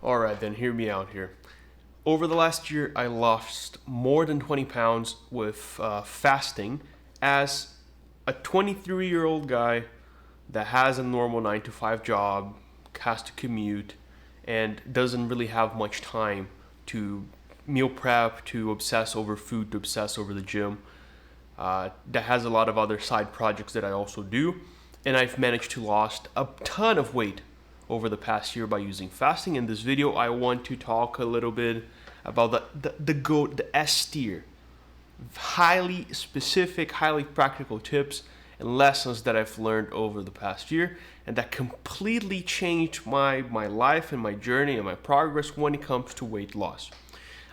Alright, then hear me out here. Over the last year, I lost more than 20 pounds with fasting as a 23-year-old guy that has a normal 9 to 5 job, has to commute, and doesn't really have much time to meal prep, to obsess over food, to obsess over the gym. That has a lot of other side projects that I also do, and I've managed to lost a ton of weight over the past year by using fasting. In this video, I want to talk a little bit about the S tier, highly specific, highly practical tips and lessons that I've learned over the past year, and that completely changed my life and my journey and my progress when it comes to weight loss.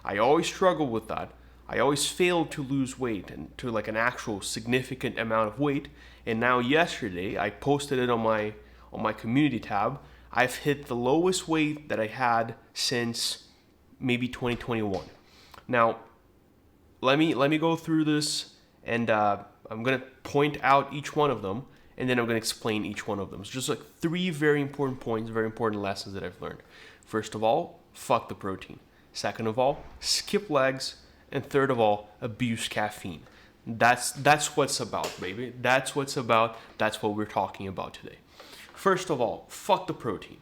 I always struggle with that. I always failed to lose weight and to like an actual significant amount of weight. And now yesterday, I posted it on my community tab. I've hit the lowest weight that I had since maybe 2021. Now, let me go through this, and I'm gonna point out each one of them, and then I'm gonna explain each one of them. It's just like three very important points, very important lessons that I've learned. First of all, fuck the protein. Second of all, skip legs, and third of all, abuse caffeine. That's what's about, baby. That's what's about. That's what we're talking about today. First of all, fuck the protein.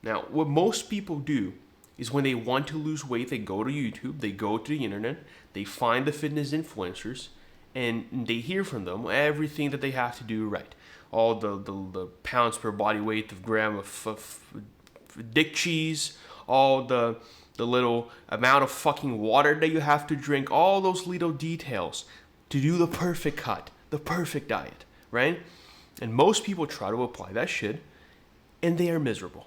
Now, what most people do is when they want to lose weight, they go to YouTube, they go to the internet, they find the fitness influencers, and they hear from them everything that they have to do right. All the pounds per body weight, the gram of dick cheese, all the little amount of fucking water that you have to drink, all those little details to do the perfect cut, the perfect diet, right? And most people try to apply that shit, and they are miserable.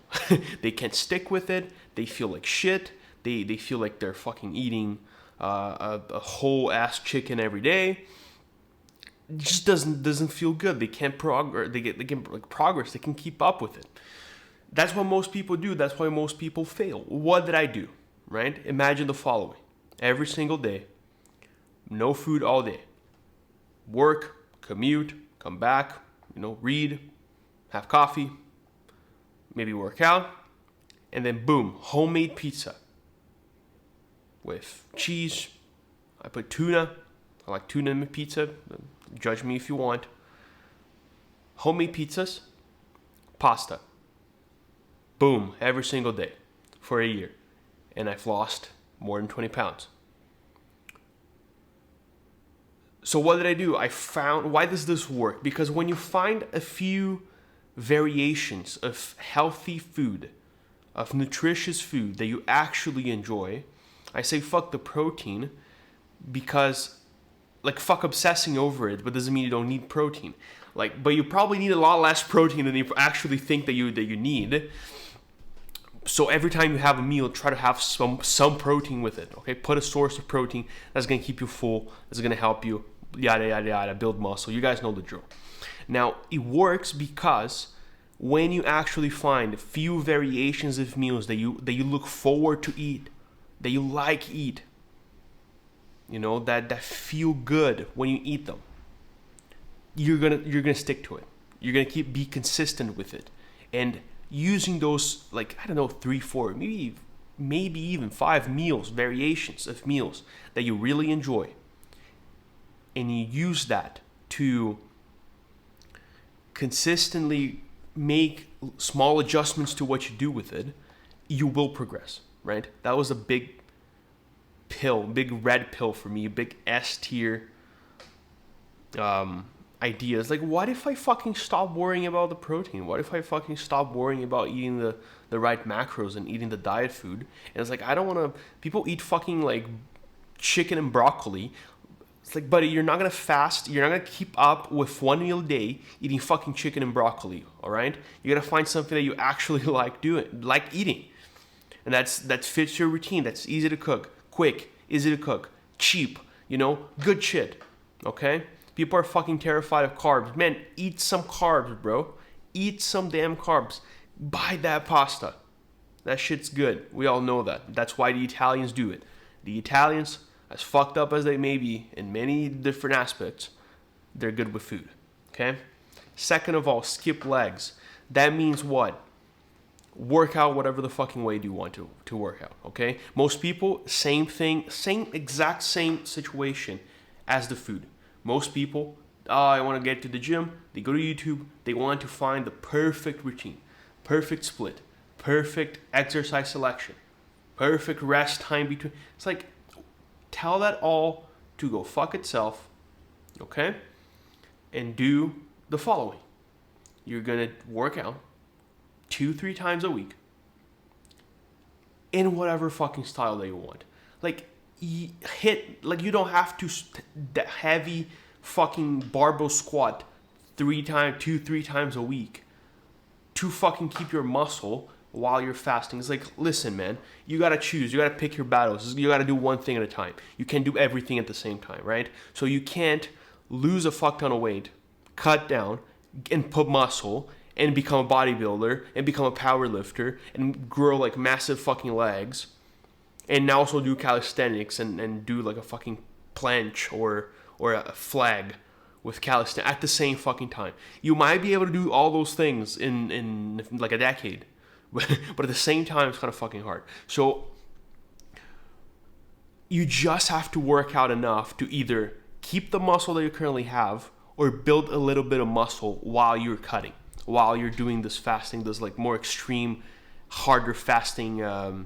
They can't stick with it. They feel like shit. They feel like they're fucking eating a whole ass chicken every day. It just doesn't feel good. They can't progress. They can like progress. They can keep up with it. That's what most people do. That's why most people fail. What did I do? Right? Imagine the following: every single day, no food all day. Work, commute, come back, read, have coffee, maybe work out, and then boom, homemade pizza with cheese. I put tuna. I like tuna in my pizza. Judge me if you want. Homemade pizzas, pasta. Boom, every single day for a year. And I've lost more than 20 pounds. So what did I do? I found, why does this work? Because when you find a few variations of healthy food, of nutritious food that you actually enjoy, I say fuck the protein, because like fuck obsessing over it, but doesn't mean you don't need protein. But you probably need a lot less protein than you actually think that you need. So every time you have a meal, try to have some protein with it. Okay, put a source of protein that's gonna keep you full. That's gonna help you, yada yada yada, build muscle. You guys know the drill. Now it works because when you actually find a few variations of meals that you look forward to eat, that you like eat, that feel good when you eat them, you're gonna stick to it. You're gonna be consistent with it, and using those, 3, 4, maybe even 5 meals, variations of meals that you really enjoy, and you use that to consistently make small adjustments to what you do with it, you will progress, right? That was a big red pill for me, big S tier ideas. Like, what if I fucking stop worrying about the protein? What if I fucking stop worrying about eating the right macros and eating the diet food? And it's like, I don't want to, people eat fucking like chicken and broccoli. It's like, buddy, you're not going to fast. You're not going to keep up with 1 meal a day eating fucking chicken and broccoli, all right? You got to find something that you actually like eating. And that fits your routine. That's easy to cook, quick, easy to cook, cheap, good shit, okay? People are fucking terrified of carbs. Man, eat some carbs, bro. Eat some damn carbs. Buy that pasta. That shit's good. We all know that. That's why the Italians do it. The Italians, as fucked up as they may be in many different aspects, they're good with food, okay? Second of all, skip legs. That means what? work out whatever the fucking way you want to work out, okay? Most people, same thing, exact same situation as the food. Most people, I want to get to the gym, they go to YouTube, they want to find the perfect routine, perfect split, perfect exercise selection, perfect rest time between. It's like, tell that all to go fuck itself, okay? And do the following. You're gonna work out 2-3 times a week in whatever fucking style that you want. Like, you don't have to that heavy fucking barbell squat 2-3 times a week to fucking keep your muscle while you're fasting. It's like, listen, man, you gotta choose. You gotta pick your battles. You gotta do one thing at a time. You can't do everything at the same time, right? So you can't lose a fuck ton of weight, cut down, and put muscle, and become a bodybuilder, and become a power lifter, and grow like massive fucking legs, and now also do calisthenics and do like a fucking planche or a flag with calisthenics at the same fucking time. You might be able to do all those things in like a decade, but at the same time, it's kind of fucking hard. So you just have to work out enough to either keep the muscle that you currently have or build a little bit of muscle while you're cutting, while you're doing this fasting, this like more extreme, harder fasting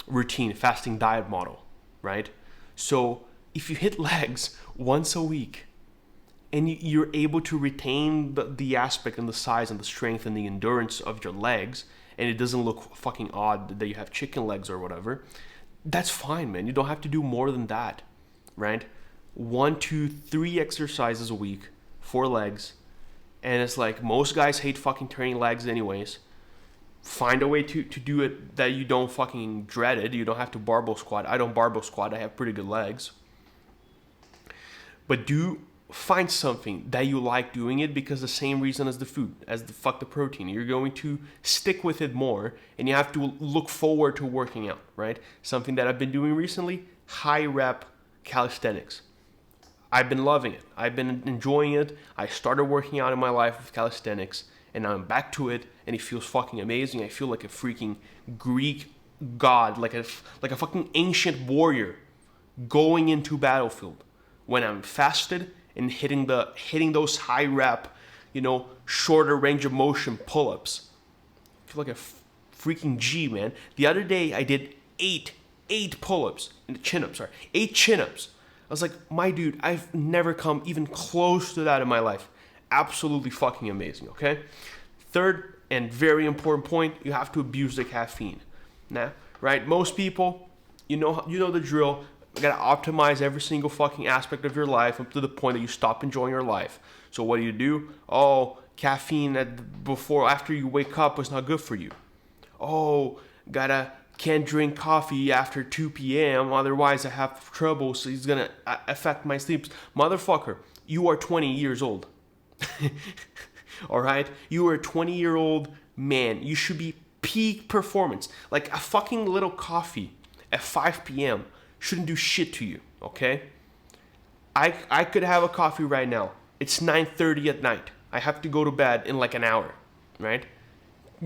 routine, fasting diet model, right? So if you hit legs once a week and you're able to retain the aspect and the size and the strength and the endurance of your legs, and it doesn't look fucking odd that you have chicken legs or whatever, that's fine, man. You don't have to do more than that, right? 1, 2, 3 exercises a week for legs. And it's like, most guys hate fucking turning legs anyways. Find a way to do it that you don't fucking dread it. You don't have to barbell squat. I don't barbell squat. I have pretty good legs. But find something that you like doing it because the same reason as the food, as the protein. You're going to stick with it more, and you have to look forward to working out, right? Something that I've been doing recently, high rep calisthenics. I've been loving it. I've been enjoying it. I started working out in my life with calisthenics, and now I'm back to it, and it feels fucking amazing. I feel like a freaking Greek god, like a fucking ancient warrior going into battlefield when I'm fasted and hitting those high rep, shorter range of motion pull-ups. I feel like a freaking G, man. The other day I did eight pull-ups, chin-ups, 8 chin-ups. I was like, my dude, I've never come even close to that in my life. Absolutely fucking amazing, okay? Third and very important point, you have to abuse the caffeine. Nah, right? Most people, you know the drill. You gotta optimize every single fucking aspect of your life up to the point that you stop enjoying your life. So what do? Oh, caffeine after you wake up is not good for you. Oh, can't drink coffee after 2 p.m. otherwise I have trouble, so it's gonna affect my sleep. Motherfucker, you are 20 years old. Alright? You are a 20-year-old man. You should be peak performance. Like a fucking little coffee at 5 p.m. shouldn't do shit to you, okay? I could have a coffee right now. It's 9:30 at night. I have to go to bed in like an hour, right?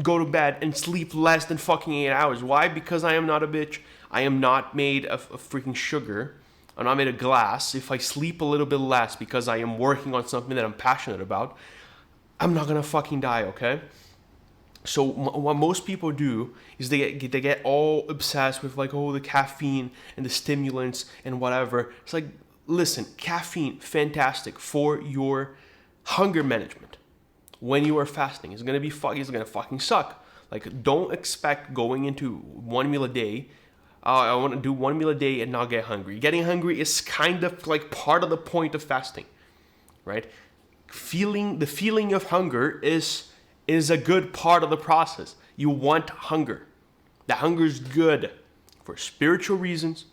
Go to bed and sleep less than fucking 8 hours. Why? Because I am not a bitch. I am not made of freaking sugar. I'm not made of glass. If I sleep a little bit less because I am working on something that I'm passionate about, I'm not gonna fucking die, okay? So what most people do is they get all obsessed with like, the caffeine and the stimulants and whatever. It's like, listen, caffeine, fantastic for your hunger management. When you are fasting, it's gonna fucking suck. Like, don't expect going into one meal a day. I want to do one meal a day and not get hungry. Getting hungry is kind of like part of the point of fasting, right? The feeling of hunger is a good part of the process. You want hunger. That hunger is good for spiritual reasons,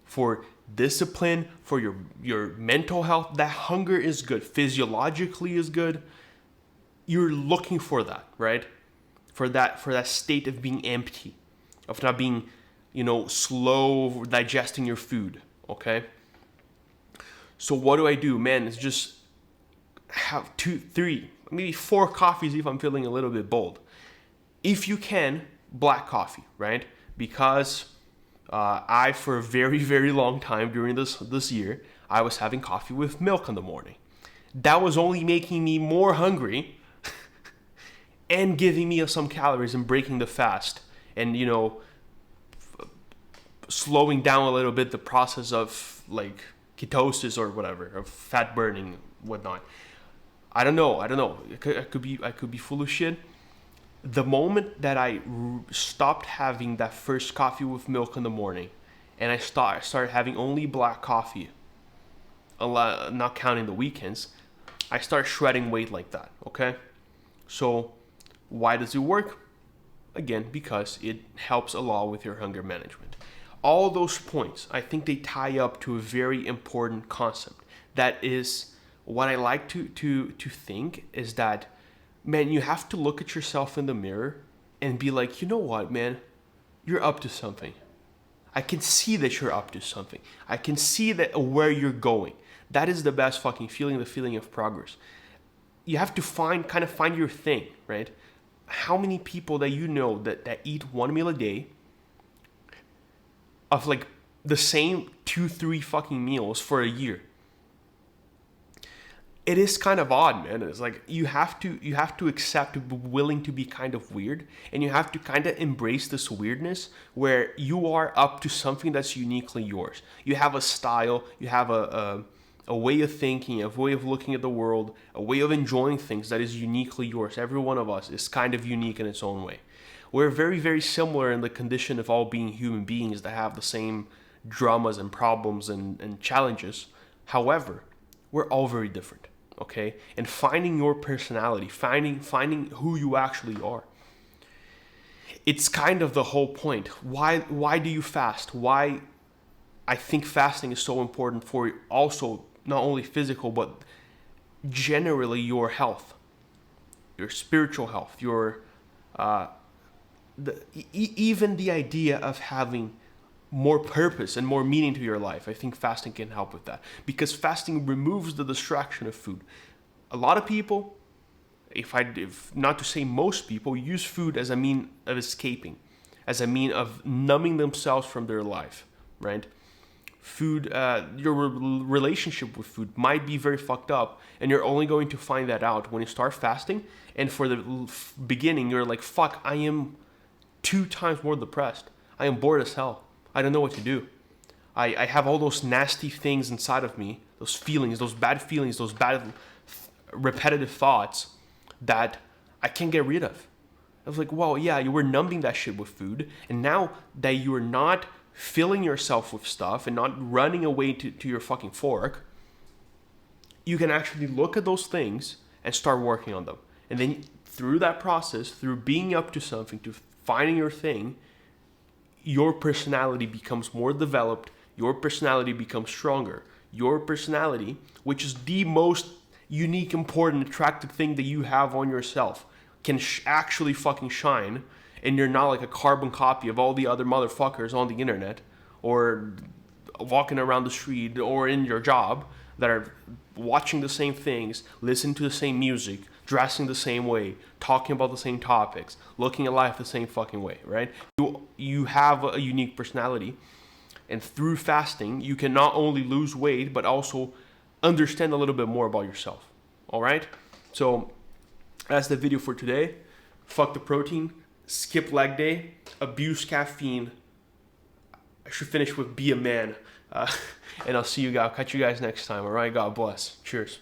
for discipline, for your mental health. That hunger is good. Physiologically is good. You're looking for that, right? For that state of being empty, of not being, slow digesting your food, okay? So what do I do? Man, it's just have 2, 3, maybe 4 coffees if I'm feeling a little bit bold. if you can, black coffee, right? Because I, for a very, very long time during this year, I was having coffee with milk in the morning. That was only making me more hungry and giving me some calories and breaking the fast and, slowing down a little bit the process of like ketosis or whatever, of fat burning, whatnot. I don't know. I could be full of shit. The moment that I stopped having that first coffee with milk in the morning, and I started having only black coffee, not counting the weekends, I start shredding weight like that. Okay, so why does it work? Again, because it helps a lot with your hunger management. All those points, I think they tie up to a very important concept. That is what I like to think is that, man, you have to look at yourself in the mirror and be like, you know what, man, you're up to something. I can see that you're up to something. I can see that where you're going. That is the best fucking feeling, the feeling of progress. You have to find your thing, right? How many people that you know that eat one meal a day, of like the same 2-3 fucking meals for a year? It is kind of odd, man. It's like you have to accept, to be willing to be kind of weird, and you have to kind of embrace this weirdness where you are up to something that's uniquely yours. You have a style, you have a way of thinking, a way of looking at the world, a way of enjoying things that is uniquely yours. Every one of us is kind of unique in its own way. We're very, very similar in the condition of all being human beings that have the same dramas and problems and challenges. However, we're all very different, okay? And finding your personality, finding who you actually are, it's kind of the whole point. Why do you fast? Why I think fasting is so important for also not only physical, but generally your health, your spiritual health, your even the idea of having more purpose and more meaning to your life. I think fasting can help with that, because fasting removes the distraction of food. A lot of people, if not to say most people, use food as a mean of escaping, as a mean of numbing themselves from their life, right? Food, your relationship with food might be very fucked up, and you're only going to find that out when you start fasting. And for the beginning, you're like, fuck, I am 2 times more depressed. I am bored as hell. I don't know what to do. I have all those nasty things inside of me, those feelings, those bad repetitive thoughts that I can't get rid of. I was like, well, yeah, you were numbing that shit with food, and now that you are not filling yourself with stuff and not running away to your fucking fork, you can actually look at those things and start working on them. And then through that process, through being up to something, to finding your thing, your personality becomes more developed, your personality becomes stronger. Your personality, which is the most unique, important, attractive thing that you have on yourself, can actually fucking shine, and you're not like a carbon copy of all the other motherfuckers on the internet or walking around the street or in your job that are watching the same things, listening to the same music, dressing the same way, talking about the same topics, looking at life the same fucking way, right? You have a unique personality, and through fasting, you can not only lose weight, but also understand a little bit more about yourself, all right? So that's the video for today. Fuck the protein, skip leg day, abuse caffeine. I should finish with be a man. And I'll catch you guys next time, all right? God bless. Cheers.